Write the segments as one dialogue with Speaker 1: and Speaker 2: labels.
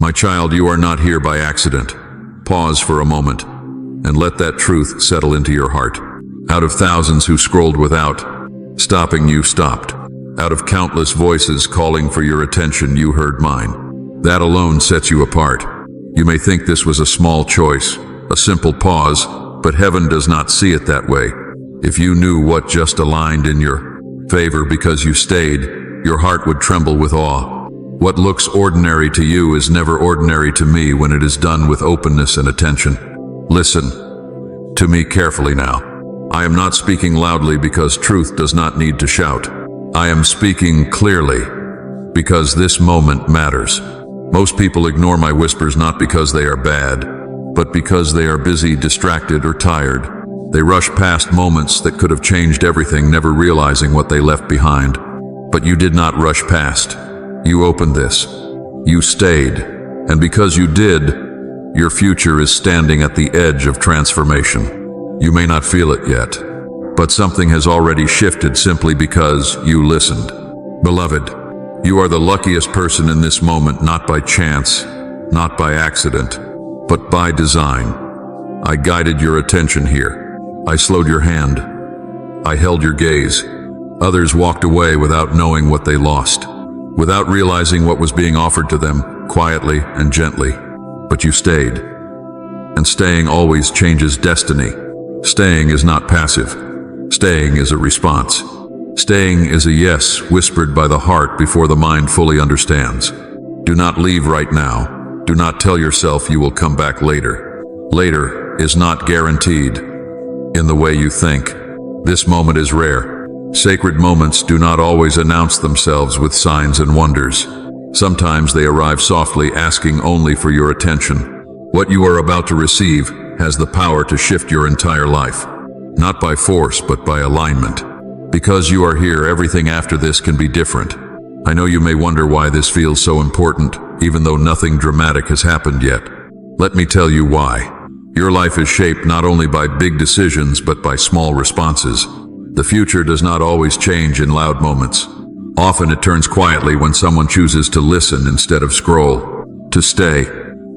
Speaker 1: My child, you are not here by accident. Pause for a moment and let that truth settle into your heart. Out of thousands who scrolled without stopping, you stopped. Out of countless voices calling for your attention, you heard mine. That alone sets you apart. You may think this was a small choice, a simple pause, but heaven does not see it that way. If you knew what just aligned in your favor because you stayed, your heart would tremble with awe. What looks ordinary to you is never ordinary to me when it is done with openness and attention. Listen to me carefully now. I am not speaking loudly because truth does not need to shout. I am speaking clearly because this moment matters. Most people ignore my whispers not because they are bad, but because they are busy, distracted, or tired. They rush past moments that could have changed everything, never realizing what they left behind. But you did not rush past. You opened this. You stayed. And because you did, your future is standing at the edge of transformation. You may not feel it yet, but something has already shifted simply because you listened. Beloved, you are the luckiest person in this moment, not by chance, not by accident, but by design. I guided your attention here. I slowed your hand. I held your gaze. Others walked away without knowing what they lost, without realizing what was being offered to them, quietly and gently. But you stayed. And staying always changes destiny. Staying is not passive. Staying is a response. Staying is a yes whispered by the heart before the mind fully understands. Do not leave right now. Do not tell yourself you will come back later. Later is not guaranteed in the way you think. This moment is rare. Sacred moments do not always announce themselves with signs and wonders. Sometimes they arrive softly, asking only for your attention. What you are about to receive has the power to shift your entire life. Not by force, but by alignment. Because you are here, everything after this can be different. I know you may wonder why this feels so important, even though nothing dramatic has happened yet. Let me tell you why. Your life is shaped not only by big decisions, but by small responses. The future does not always change in loud moments. Often it turns quietly when someone chooses to listen instead of scroll, to stay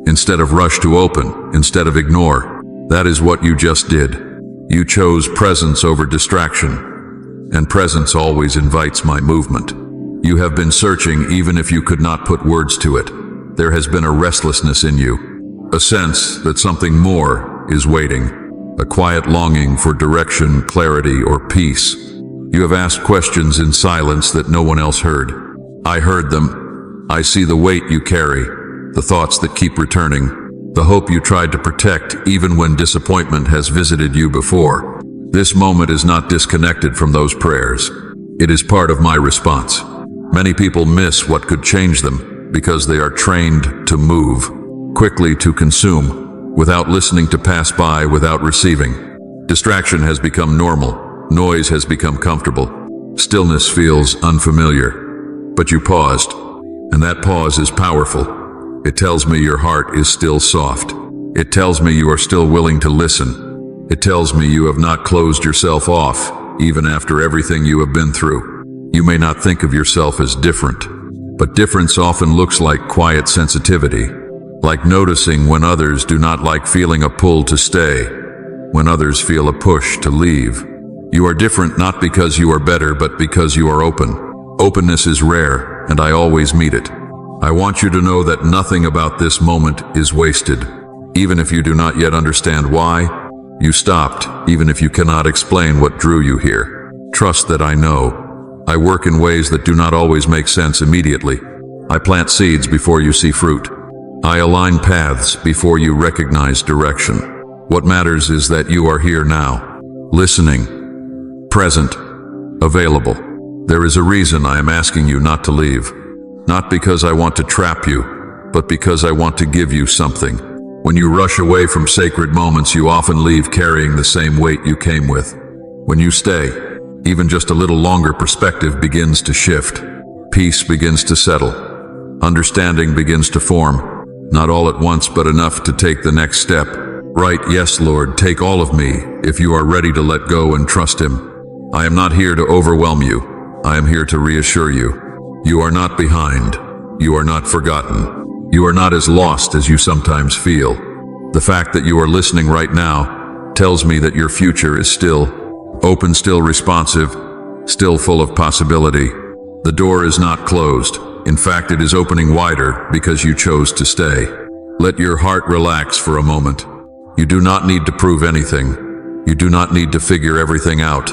Speaker 1: instead of rush, to open instead of ignore. That is what you just did. You chose presence over distraction, and presence always invites my movement. You have been searching even if you could not put words to it. There has been a restlessness in you, a sense that something more is waiting. A quiet longing for direction, clarity, or peace. You have asked questions in silence that no one else heard. I heard them. I see the weight you carry, the thoughts that keep returning, the hope you tried to protect even when disappointment has visited you before. This moment is not disconnected from those prayers. It is part of my response. Many people miss what could change them because they are trained to move, quickly to consume, without listening, to pass by without receiving. Distraction has become normal. Noise has become comfortable. Stillness feels unfamiliar. But you paused, and that pause is powerful. It tells me your heart is still soft. It tells me you are still willing to listen. It tells me you have not closed yourself off, even after everything you have been through. You may not think of yourself as different, but difference often looks like quiet sensitivity. Like noticing when others do not, like feeling a pull to stay, when others feel a push to leave. You are different not because you are better, but because you are open. Openness is rare, and I always meet it. I want you to know that nothing about this moment is wasted. Even if you do not yet understand why, you stopped, even if you cannot explain what drew you here. Trust that I know. I work in ways that do not always make sense immediately. I plant seeds before you see fruit. I align paths before you recognize direction. What matters is that you are here now, listening, present, available. There is a reason I am asking you not to leave. Not because I want to trap you, but because I want to give you something. When you rush away from sacred moments, you often leave carrying the same weight you came with. When you stay, even just a little longer, perspective begins to shift. Peace begins to settle. Understanding begins to form. Not all at once, but enough to take the next step. Right, yes, Lord, take all of me, if you are ready to let go and trust Him. I am not here to overwhelm you. I am here to reassure you. You are not behind. You are not forgotten. You are not as lost as you sometimes feel. The fact that you are listening right now tells me that your future is still open, still responsive, still full of possibility. The door is not closed. In fact, it is opening wider because you chose to stay. Let your heart relax for a moment. You do not need to prove anything. You do not need to figure everything out.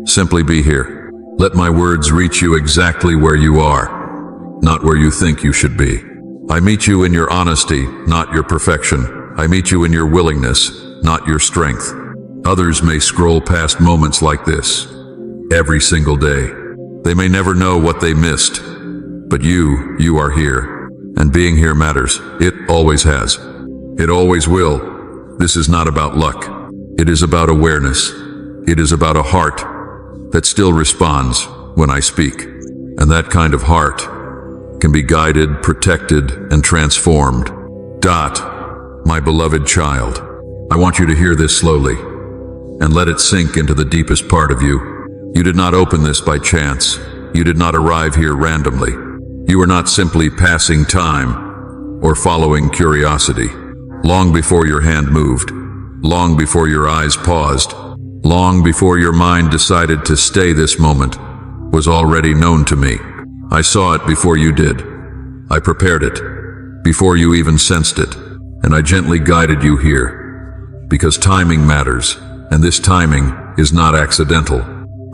Speaker 1: Simply be here. Let my words reach you exactly where you are, not where you think you should be. I meet you in your honesty, not your perfection. I meet you in your willingness, not your strength. Others may scroll past moments like this every single day. They may never know what they missed, but you are here. And being here matters. It always has. It always will. This is not about luck. It is about awareness. It is about a heart that still responds when I speak. And that kind of heart can be guided, protected, and transformed. Dot, my beloved child, I want you to hear this slowly and let it sink into the deepest part of you. You did not open this by chance. You did not arrive here randomly. You were not simply passing time or following curiosity. Long before your hand moved, long before your eyes paused, long before your mind decided to stay, this moment was already known to me. I saw it before you did. I prepared it before you even sensed it, and I gently guided you here because timing matters, and this timing is not accidental.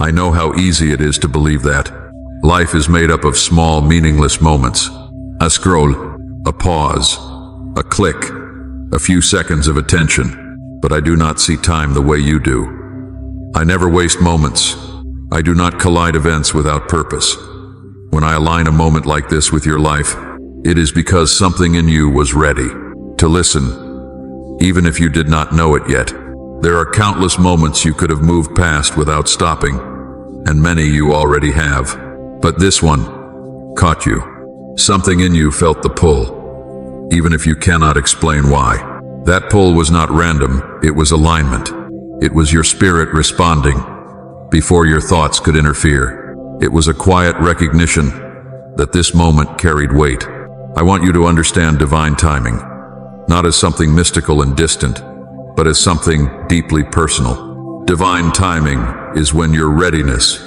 Speaker 1: I know how easy it is to believe that. Life is made up of small, meaningless moments. A scroll, a pause, a click, a few seconds of attention. But I do not see time the way you do. I never waste moments. I do not collide events without purpose. When I align a moment like this with your life, it is because something in you was ready to listen, even if you did not know it yet. There are countless moments you could have moved past without stopping, and many you already have. But this one caught you. Something in you felt the pull, even if you cannot explain why. That pull was not random, it was alignment. It was your spirit responding before your thoughts could interfere. It was a quiet recognition that this moment carried weight. I want you to understand divine timing, not as something mystical and distant, but as something deeply personal. Divine timing is when your readiness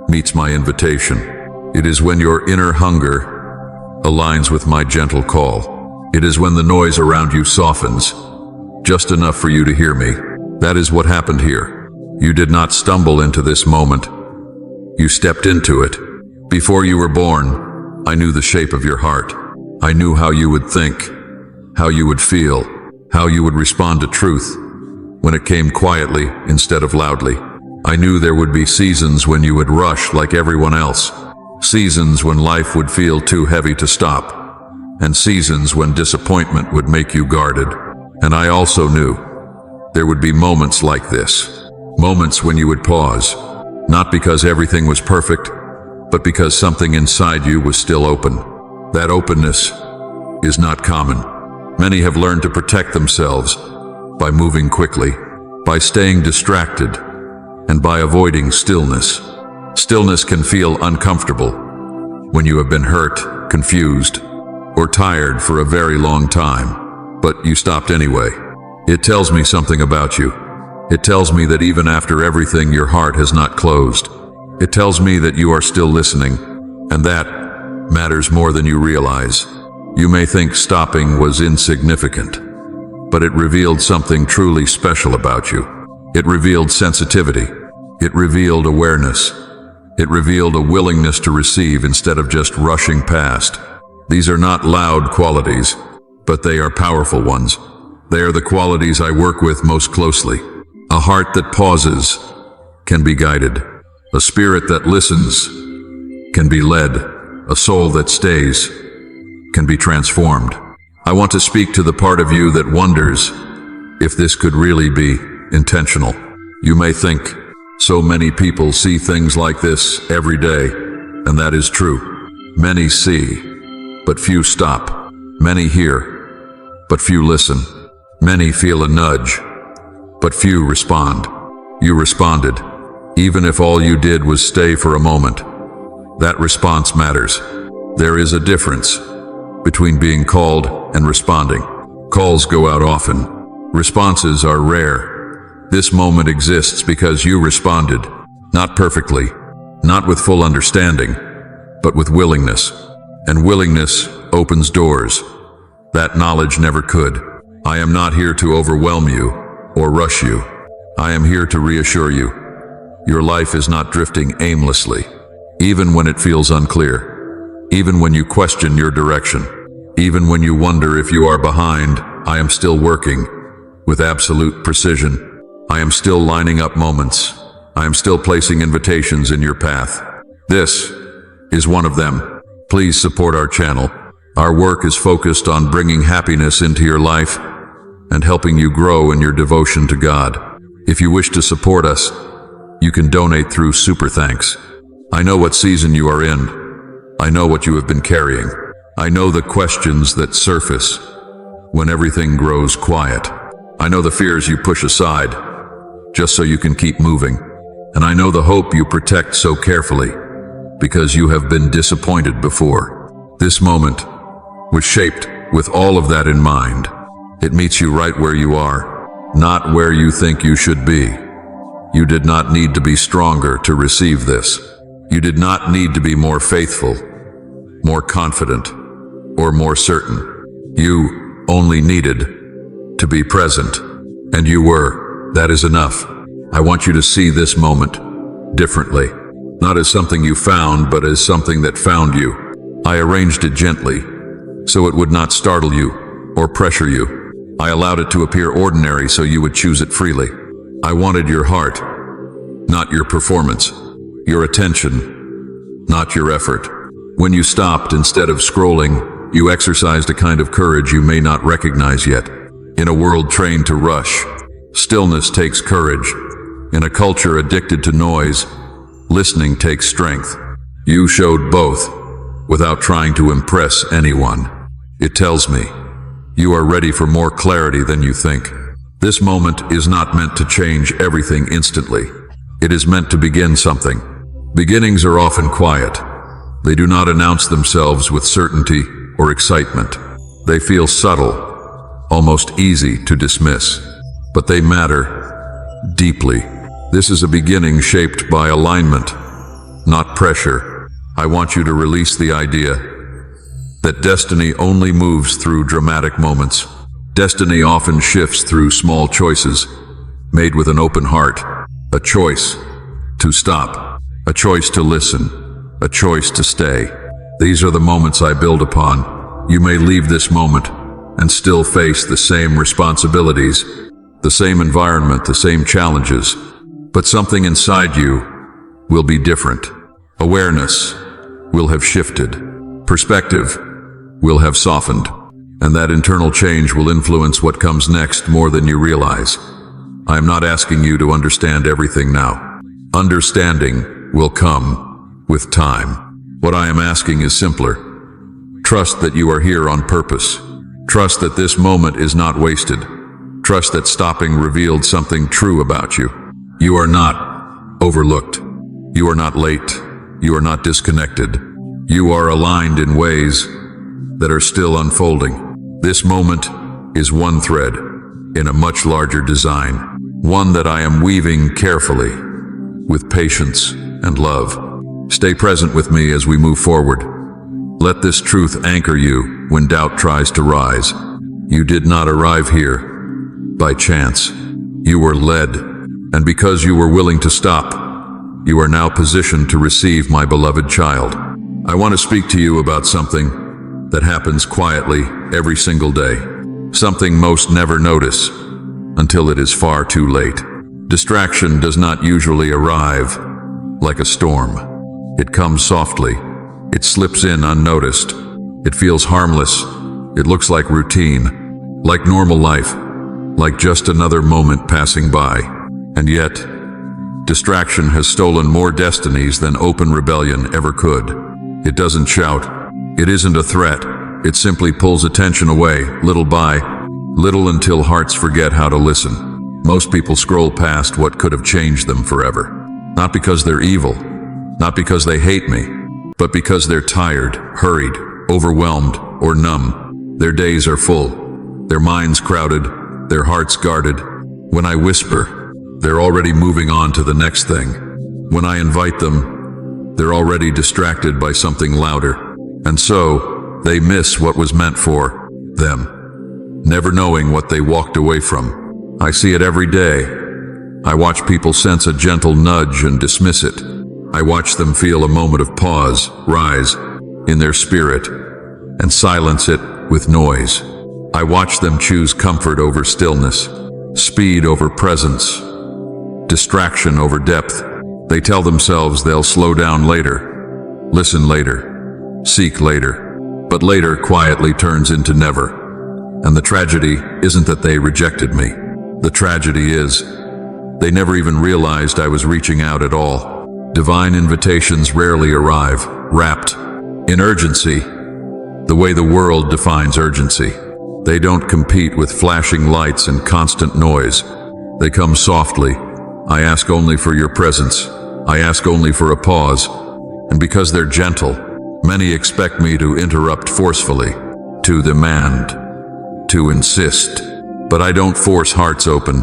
Speaker 1: meets my invitation. It is when your inner hunger aligns with my gentle call. It is when the noise around you softens, just enough for you to hear me. That is what happened here. You did not stumble into this moment. You stepped into it. Before you were born, I knew the shape of your heart. I knew how you would think, how you would feel, how you would respond to truth when it came quietly instead of loudly. I knew there would be seasons when you would rush like everyone else, seasons when life would feel too heavy to stop, and seasons when disappointment would make you guarded. And I also knew there would be moments like this, moments when you would pause, not because everything was perfect, but because something inside you was still open. That openness is not common. Many have learned to protect themselves by moving quickly, by staying distracted, and by avoiding stillness. Stillness can feel uncomfortable when you have been hurt, confused, or tired for a very long time, but you stopped anyway. It tells me something about you. It tells me that even after everything, your heart has not closed. It tells me that you are still listening, and that matters more than you realize. You may think stopping was insignificant, but it revealed something truly special about you. It revealed sensitivity. It revealed awareness. It revealed a willingness to receive instead of just rushing past. These are not loud qualities, but they are powerful ones. They are the qualities I work with most closely. A heart that pauses can be guided. A spirit that listens can be led. A soul that stays can be transformed. I want to speak to the part of you that wonders if this could really be intentional. You may think, so many people see things like this every day, and that is true. Many see, but few stop. Many hear, but few listen. Many feel a nudge, but few respond. You responded, even if all you did was stay for a moment. That response matters. There is a difference between being called and responding. Calls go out often. Responses are rare. This moment exists because you responded, not perfectly, not with full understanding, but with willingness. And willingness opens doors that knowledge never could. I am not here to overwhelm you or rush you. I am here to reassure you. Your life is not drifting aimlessly, even when it feels unclear, even when you question your direction, even when you wonder if you are behind. I am still working with absolute precision. I am still lining up moments. I am still placing invitations in your path. This is one of them. Please support our channel. Our work is focused on bringing happiness into your life and helping you grow in your devotion to God. If you wish to support us, you can donate through Super Thanks. I know what season you are in. I know what you have been carrying. I know the questions that surface when everything grows quiet. I know the fears you push aside just so you can keep moving. And I know the hope you protect so carefully because you have been disappointed before. This moment was shaped with all of that in mind. It meets you right where you are, not where you think you should be. You did not need to be stronger to receive this. You did not need to be more faithful, more confident, or more certain. You only needed to be present, and you were. That is enough. I want you to see this moment differently, not as something you found, but as something that found you. I arranged it gently, so it would not startle you or pressure you. I allowed it to appear ordinary so you would choose it freely. I wanted your heart, not your performance, your attention, not your effort. When you stopped instead of scrolling, you exercised a kind of courage you may not recognize yet. In a world trained to rush, stillness takes courage. In a culture addicted to noise, listening takes strength. You showed both, without trying to impress anyone. It tells me you are ready for more clarity than you think. This moment is not meant to change everything instantly. It is meant to begin something. Beginnings are often quiet. They do not announce themselves with certainty or excitement. They feel subtle, almost easy to dismiss, but they matter deeply. This is a beginning shaped by alignment, not pressure. I want you to release the idea that destiny only moves through dramatic moments. Destiny often shifts through small choices, made with an open heart. A choice to stop, a choice to listen, a choice to stay. These are the moments I build upon. You may leave this moment and still face the same responsibilities, the same environment, the same challenges, but something inside you will be different. Awareness will have shifted. Perspective will have softened. And that internal change will influence what comes next more than you realize. I am not asking you to understand everything now. Understanding will come with time. What I am asking is simpler. Trust that you are here on purpose. Trust that this moment is not wasted. Trust that stopping revealed something true about you. You are not overlooked. You are not late. You are not disconnected. You are aligned in ways that are still unfolding. This moment is one thread in a much larger design, one that I am weaving carefully, with patience and love. Stay present with me as we move forward. Let this truth anchor you when doubt tries to rise. You did not arrive here by chance. You were led, and because you were willing to stop, you are now positioned to receive my beloved child. I want to speak to you about something that happens quietly every single day. Something most never notice until it is far too late. Distraction does not usually arrive like a storm. It comes softly. It slips in unnoticed. It feels harmless. It looks like routine, like normal life, like just another moment passing by. And yet, distraction has stolen more destinies than open rebellion ever could. It doesn't shout. It isn't a threat. It simply pulls attention away, little by little, until hearts forget how to listen. Most people scroll past what could have changed them forever. Not because they're evil, not because they hate me, but because they're tired, hurried, overwhelmed, or numb. Their days are full, their minds crowded, their hearts guarded. When I whisper, they're already moving on to the next thing. When I invite them, they're already distracted by something louder. And so, they miss what was meant for them, never knowing what they walked away from. I see it every day. I watch people sense a gentle nudge and dismiss it. I watch them feel a moment of pause rise in their spirit and silence it with noise. I watch them choose comfort over stillness, speed over presence, distraction over depth. They tell themselves they'll slow down later, listen later, seek later. But later quietly turns into never. And the tragedy isn't that they rejected me. The tragedy is, they never even realized I was reaching out at all. Divine invitations rarely arrive, wrapped in urgency, the way the world defines urgency. They don't compete with flashing lights and constant noise. They come softly. I ask only for your presence. I ask only for a pause. And because they're gentle, many expect me to interrupt forcefully, to demand, to insist. But I don't force hearts open.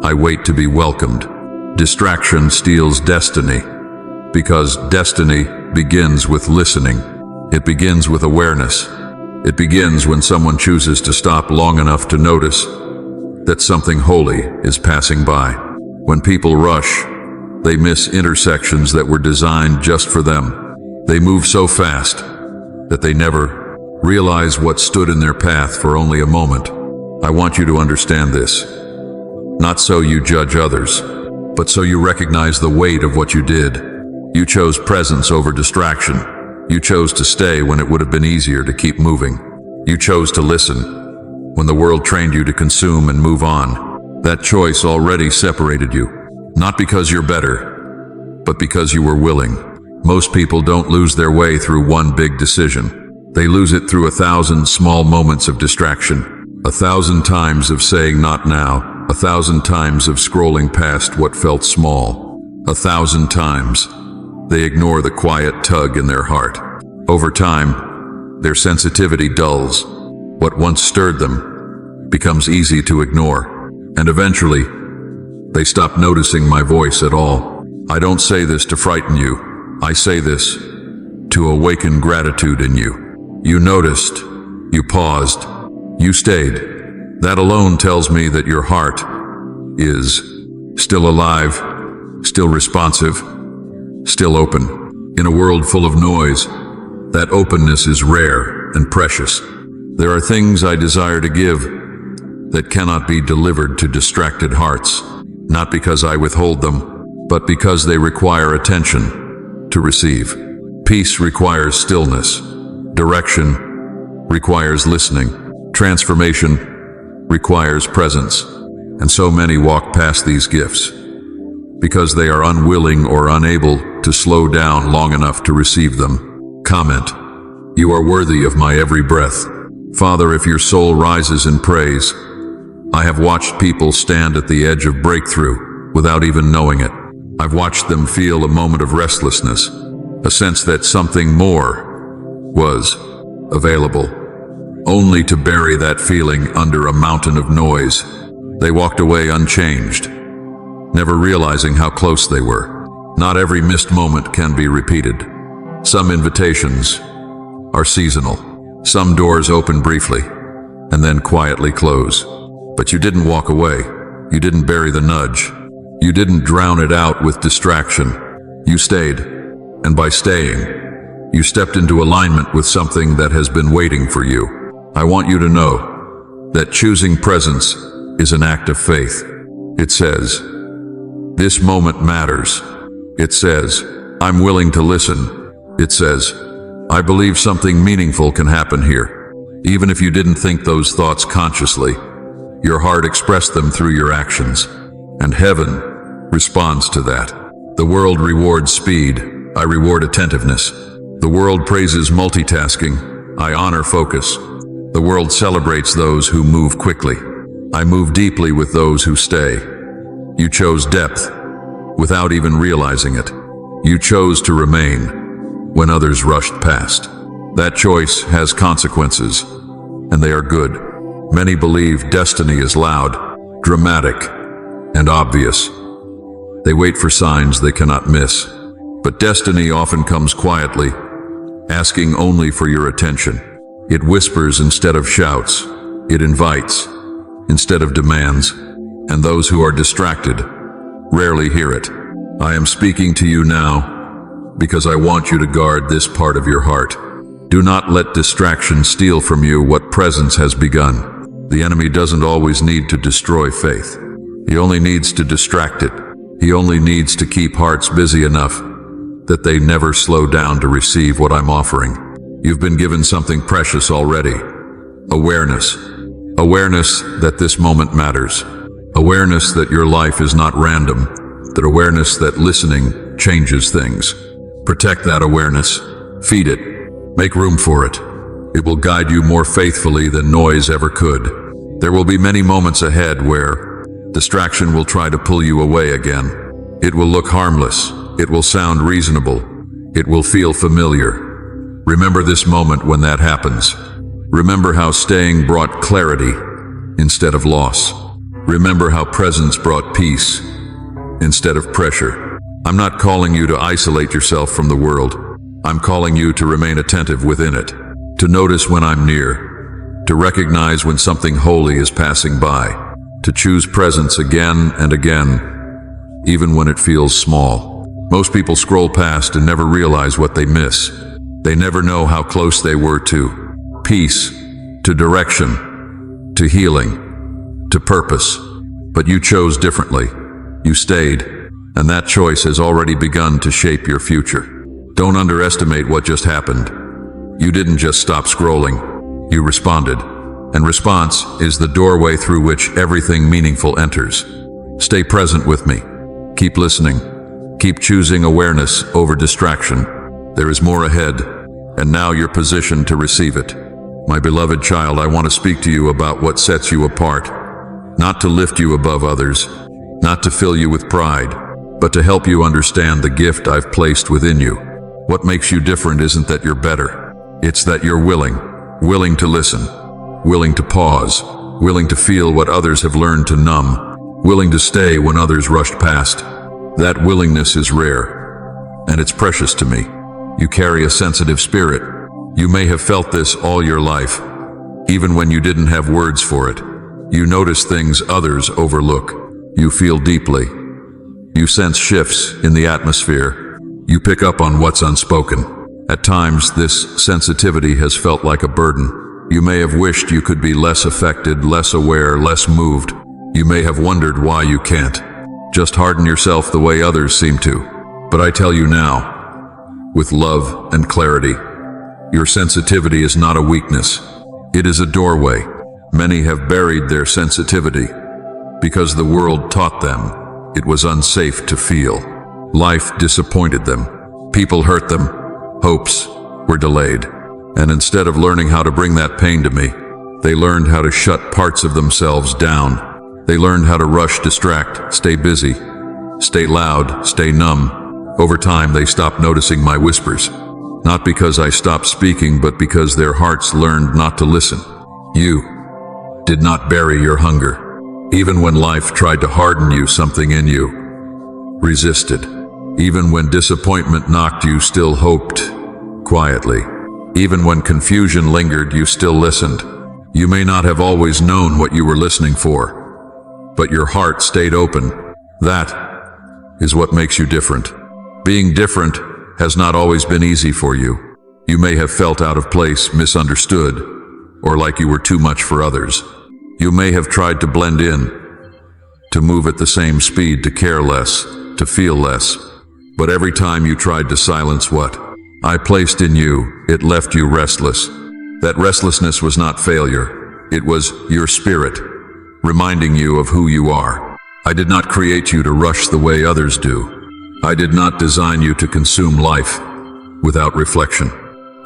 Speaker 1: I wait to be welcomed. Distraction steals destiny, because destiny begins with listening. It begins with awareness. It begins when someone chooses to stop long enough to notice that something holy is passing by. When people rush, they miss intersections that were designed just for them. They move so fast that they never realize what stood in their path for only a moment. I want you to understand this. Not so you judge others, but so you recognize the weight of what you did. You chose presence over distraction. You chose to stay when it would have been easier to keep moving. You chose to listen when the world trained you to consume and move on. That choice already separated you, not because you're better, but because you were willing. Most people don't lose their way through one big decision. They lose it through 1,000 small moments of distraction, 1,000 times of saying not now, 1,000 times of scrolling past what felt small, 1,000 times. They ignore the quiet tug in their heart. Over time, their sensitivity dulls. What once stirred them becomes easy to ignore. And eventually, they stop noticing my voice at all. I don't say this to frighten you. I say this to awaken gratitude in you. You noticed. You paused. You stayed. That alone tells me that your heart is still alive, still responsive, still open. In a world full of noise, that openness is rare and precious. There are things I desire to give that cannot be delivered to distracted hearts, not because I withhold them, but because they require attention to receive. Peace requires stillness. Direction requires listening. Transformation requires presence. And so many walk past these gifts because they are unwilling or unable to slow down long enough to receive them. Comment: you are worthy of my every breath. Father, if your soul rises in praise, I have watched people stand at the edge of breakthrough without even knowing it. I've watched them feel a moment of restlessness, a sense that something more was available, only to bury that feeling under a mountain of noise. They walked away unchanged, never realizing how close they were. Not every missed moment can be repeated. Some invitations are seasonal. Some doors open briefly and then quietly close. But you didn't walk away. You didn't bury the nudge. You didn't drown it out with distraction. You stayed. And by staying, you stepped into alignment with something that has been waiting for you. I want you to know that choosing presence is an act of faith. It says, this moment matters. It says, I'm willing to listen. It says, I believe something meaningful can happen here. Even if you didn't think those thoughts consciously, your heart expressed them through your actions, and heaven responds to that. The world rewards speed. I reward attentiveness. The world praises multitasking. I honor focus. The world celebrates those who move quickly. I move deeply with those who stay. You chose depth without even realizing it. You chose to remain when others rushed past. That choice has consequences, and they are good. Many believe destiny is loud, dramatic, and obvious. They wait for signs they cannot miss. But destiny often comes quietly, asking only for your attention. It whispers instead of shouts. It invites instead of demands. And those who are distracted rarely hear it. I am speaking to you now because I want you to guard this part of your heart. Do not let distraction steal from you what presence has begun. The enemy doesn't always need to destroy faith. He only needs to distract it. He only needs to keep hearts busy enough that they never slow down to receive what I'm offering. You've been given something precious already. Awareness. Awareness that this moment matters. Awareness that your life is not random. That awareness that listening changes things. Protect that awareness. Feed it. Make room for it. It will guide you more faithfully than noise ever could. There will be many moments ahead where distraction will try to pull you away again. It will look harmless. It will sound reasonable. It will feel familiar. Remember this moment when that happens. Remember how staying brought clarity instead of loss. Remember how presence brought peace instead of pressure. I'm not calling you to isolate yourself from the world. I'm calling you to remain attentive within it, to notice when I'm near, to recognize when something holy is passing by, to choose presence again and again, even when it feels small. Most people scroll past and never realize what they miss. They never know how close they were to peace, to direction, to healing, to purpose. But you chose differently. You stayed, and that choice has already begun to shape your future. Don't underestimate what just happened. You didn't just stop scrolling. You responded. And response is the doorway through which everything meaningful enters. Stay present with me. Keep listening. Keep choosing awareness over distraction. There is more ahead, and now you're positioned to receive it. My beloved child, I want to speak to you about what sets you apart. Not to lift you above others, not to fill you with pride, but to help you understand the gift I've placed within you. What makes you different isn't that you're better. It's that you're willing to listen, willing to pause, willing to feel what others have learned to numb, willing to stay when others rushed past. That willingness is rare, and it's precious to me. You carry a sensitive spirit. You may have felt this all your life, even when you didn't have words for it. You notice things others overlook. You feel deeply. You sense shifts in the atmosphere. You pick up on what's unspoken. At times, this sensitivity has felt like a burden. You may have wished you could be less affected, less aware, less moved. You may have wondered why you can't. Just harden yourself the way others seem to. But I tell you now, with love and clarity, your sensitivity is not a weakness. It is a doorway. Many have buried their sensitivity because the world taught them it was unsafe to feel. Life disappointed them. People hurt them. Hopes were delayed. And instead of learning how to bring that pain to me, they learned how to shut parts of themselves down. They learned how to rush, distract, stay busy, stay loud, stay numb. Over time, they stopped noticing my whispers. Not because I stopped speaking, but because their hearts learned not to listen. You did not bury your hunger. Even when life tried to harden you, something in you resisted. Even when disappointment knocked, you still hoped quietly. Even when confusion lingered, you still listened. You may not have always known what you were listening for, but your heart stayed open. That is what makes you different. Being different has not always been easy for you. You may have felt out of place, misunderstood, or like you were too much for others. You may have tried to blend in, to move at the same speed, to care less, to feel less. But every time you tried to silence what I placed in you, it left you restless. That restlessness was not failure. It was your spirit, reminding you of who you are. I did not create you to rush the way others do. I did not design you to consume life without reflection.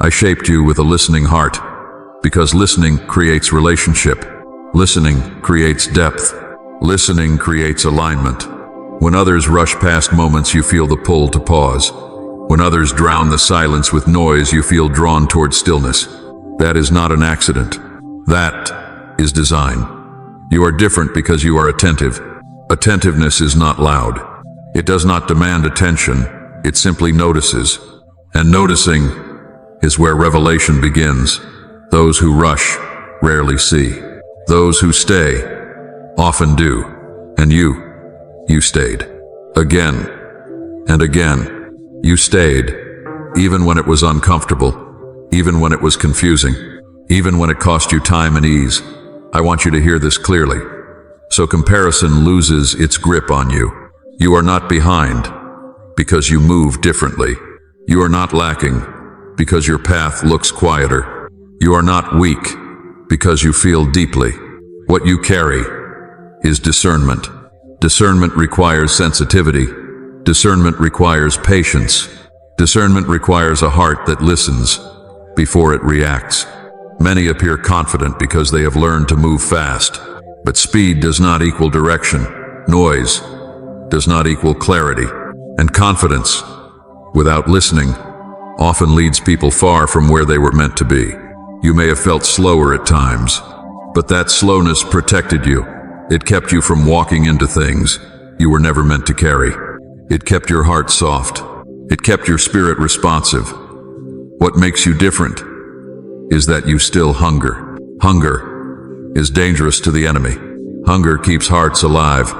Speaker 1: I shaped you with a listening heart, because listening creates relationship. Listening creates depth. Listening creates alignment. When others rush past moments, you feel the pull to pause. When others drown the silence with noise, you feel drawn toward stillness. That is not an accident. That is design. You are different because you are attentive. Attentiveness is not loud. It does not demand attention. It simply notices. And noticing is where revelation begins. Those who rush rarely see. Those who stay often do. And you stayed. Again and again. You stayed, even when it was uncomfortable, even when it was confusing, even when it cost you time and ease. I want you to hear this clearly. So comparison loses its grip on you. You are not behind because you move differently. You are not lacking because your path looks quieter. You are not weak because you feel deeply. What you carry is discernment. Discernment requires sensitivity. Discernment requires patience. Discernment requires a heart that listens before it reacts. Many appear confident because they have learned to move fast. But speed does not equal direction. Noise does not equal clarity. And confidence, without listening, often leads people far from where they were meant to be. You may have felt slower at times, but that slowness protected you. It kept you from walking into things you were never meant to carry. It kept your heart soft. It kept your spirit responsive. What makes you different is that you still hunger. Hunger is dangerous to the enemy. Hunger keeps hearts alive.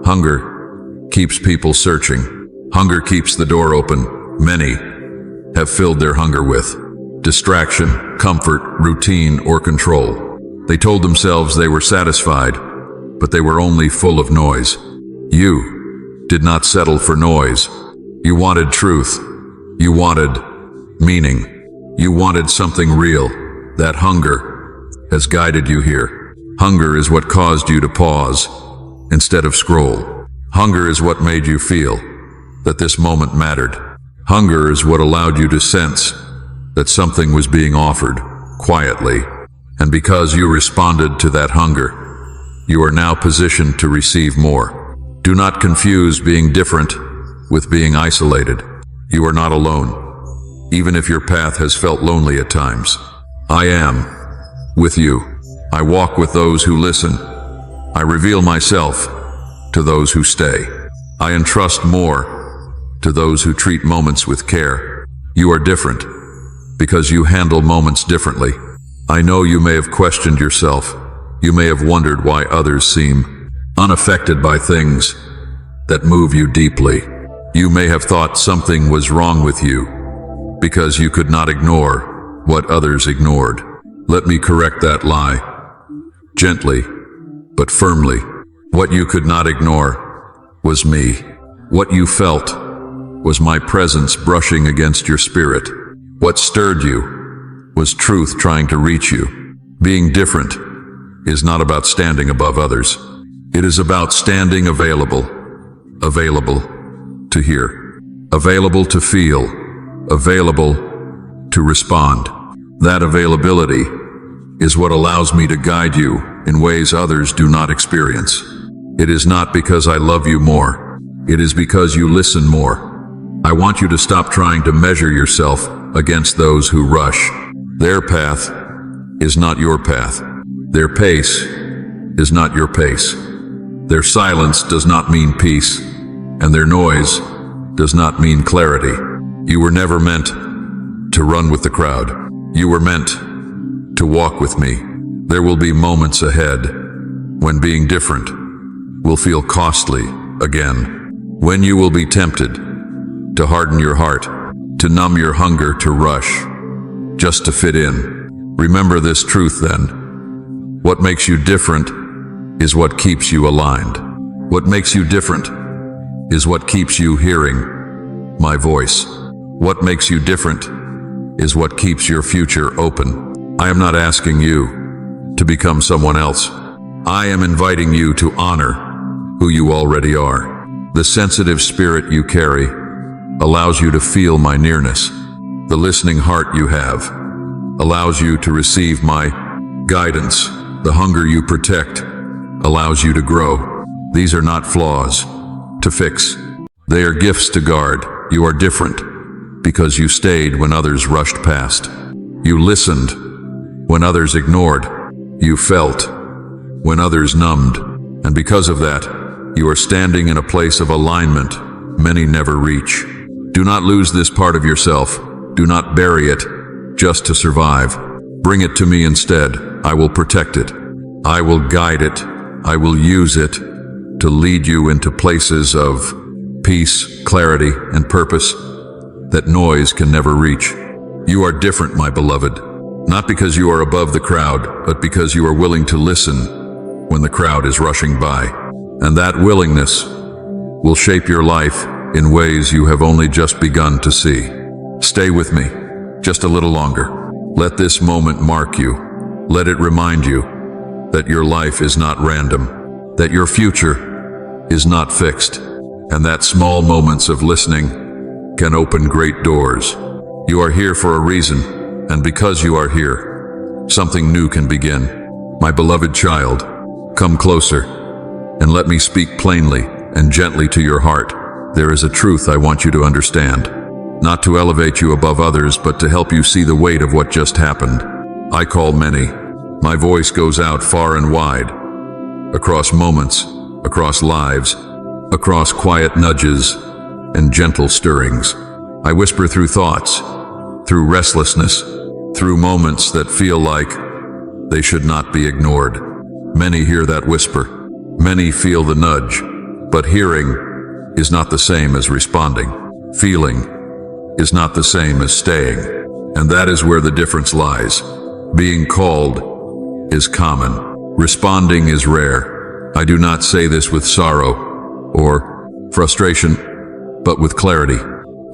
Speaker 1: Hunger keeps people searching. Hunger keeps the door open. Many have filled their hunger with distraction, comfort, routine, or control. They told themselves they were satisfied, but they were only full of noise. You did not settle for noise. You wanted truth. You wanted meaning. You wanted something real. That hunger has guided you here. Hunger is what caused you to pause instead of scroll. Hunger is what made you feel that this moment mattered. Hunger is what allowed you to sense that something was being offered quietly. And because you responded to that hunger, you are now positioned to receive more. Do not confuse being different with being isolated. You are not alone, even if your path has felt lonely at times. I am with you. I walk with those who listen. I reveal myself to those who stay. I entrust more to those who treat moments with care. You are different because you handle moments differently. I know you may have questioned yourself. You may have wondered why others seem unaffected by things that move you deeply. You may have thought something was wrong with you because you could not ignore what others ignored. Let me correct that lie, gently but firmly. What you could not ignore was me. What you felt was my presence brushing against your spirit. What stirred you was truth trying to reach you. Being different is not about standing above others. It is about standing available to hear, available to feel, available to respond. That availability is what allows me to guide you in ways others do not experience. It is not because I love you more. It is because you listen more. I want you to stop trying to measure yourself against those who rush. Their path is not your path. Their pace is not your pace. Their silence does not mean peace, and their noise does not mean clarity. You were never meant to run with the crowd. You were meant to walk with me. There will be moments ahead when being different will feel costly again, when you will be tempted to harden your heart, to numb your hunger, to rush, just to fit in. Remember this truth then. What makes you different is what keeps you aligned. What makes you different is what keeps you hearing my voice. What makes you different is what keeps your future open. I am not asking you to become someone else. I am inviting you to honor who you already are. The sensitive spirit you carry allows you to feel my nearness. The listening heart you have allows you to receive my guidance. The hunger you protect allows you to grow. These are not flaws to fix. They are gifts to guard. You are different because you stayed when others rushed past. You listened when others ignored. You felt when others numbed. And because of that, you are standing in a place of alignment many never reach. Do not lose this part of yourself. Do not bury it just to survive. Bring it to me instead. I will protect it. I will guide it. I will use it to lead you into places of peace, clarity, and purpose that noise can never reach. You are different, my beloved, not because you are above the crowd, but because you are willing to listen when the crowd is rushing by. And that willingness will shape your life in ways you have only just begun to see. Stay with me just a little longer. Let this moment mark you. Let it remind you that your life is not random, that your future is not fixed, and that small moments of listening can open great doors. You are here for a reason, and because you are here, something new can begin. My beloved child, come closer, and let me speak plainly and gently to your heart. There is a truth I want you to understand, not to elevate you above others, but to help you see the weight of what just happened. I call many. My voice goes out far and wide, across moments, across lives, across quiet nudges and gentle stirrings. I whisper through thoughts, through restlessness, through moments that feel like they should not be ignored. Many hear that whisper. Many feel the nudge, but hearing is not the same as responding. Feeling is not the same as staying. And that is where the difference lies. Being called is common. Responding is rare. I do not say this with sorrow or frustration, but with clarity.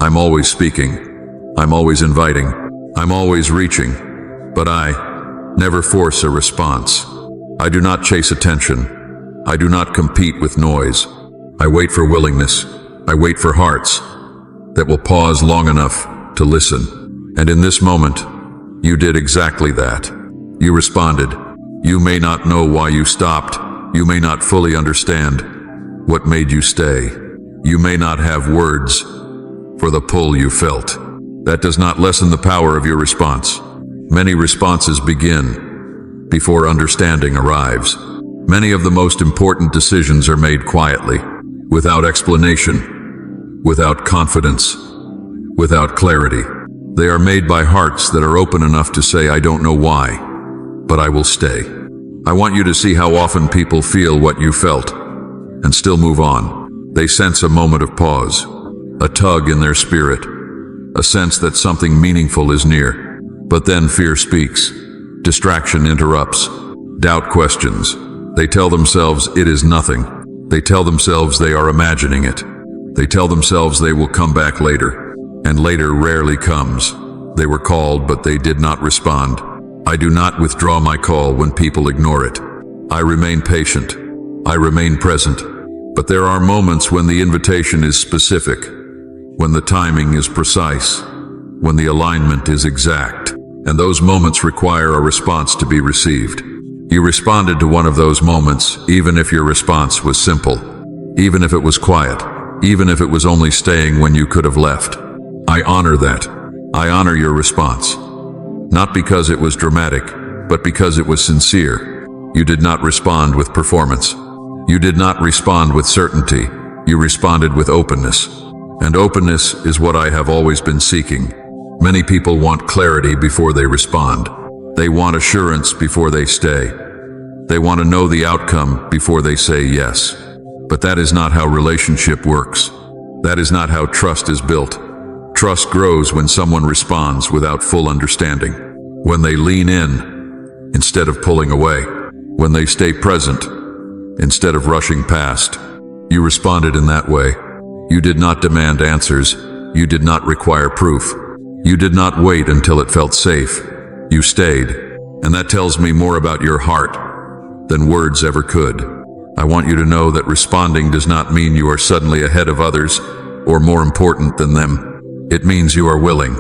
Speaker 1: I'm always speaking. I'm always inviting. I'm always reaching. But I never force a response. I do not chase attention. I do not compete with noise. I wait for willingness. I wait for hearts that will pause long enough to listen. And in this moment, you did exactly that. You responded. You may not know why you stopped. You may not fully understand what made you stay. You may not have words for the pull you felt. That does not lessen the power of your response. Many responses begin before understanding arrives. Many of the most important decisions are made quietly, without explanation, without confidence, without clarity. They are made by hearts that are open enough to say, I don't know why, but I will stay. I want you to see how often people feel what you felt and still move on. They sense a moment of pause, a tug in their spirit, a sense that something meaningful is near. But then fear speaks. Distraction interrupts. Doubt questions. They tell themselves it is nothing. They tell themselves they are imagining it. They tell themselves they will come back later. And later rarely comes. They were called, but they did not respond. I do not withdraw my call when people ignore it. I remain patient. I remain present. But there are moments when the invitation is specific, when the timing is precise, when the alignment is exact. And those moments require a response to be received. You responded to one of those moments, even if your response was simple, even if it was quiet, even if it was only staying when you could have left. I honor that. I honor your response. Not because it was dramatic, but because it was sincere. You did not respond with performance. You did not respond with certainty. You responded with openness. And openness is what I have always been seeking. Many people want clarity before they respond. They want assurance before they stay. They want to know the outcome before they say yes. But that is not how relationship works. That is not how trust is built. Trust grows when someone responds without full understanding. When they lean in instead of pulling away. When they stay present instead of rushing past. You responded in that way. You did not demand answers. You did not require proof. You did not wait until it felt safe. You stayed. And that tells me more about your heart than words ever could. I want you to know that responding does not mean you are suddenly ahead of others or more important than them. It means you are willing.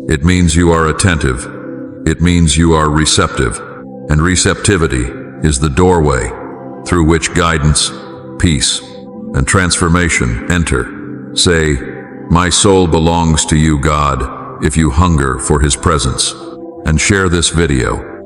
Speaker 1: It means you are attentive. It means you are receptive. And receptivity is the doorway through which guidance, peace, and transformation enter. Say, My soul belongs to you, God, if you hunger for His presence. And share this video.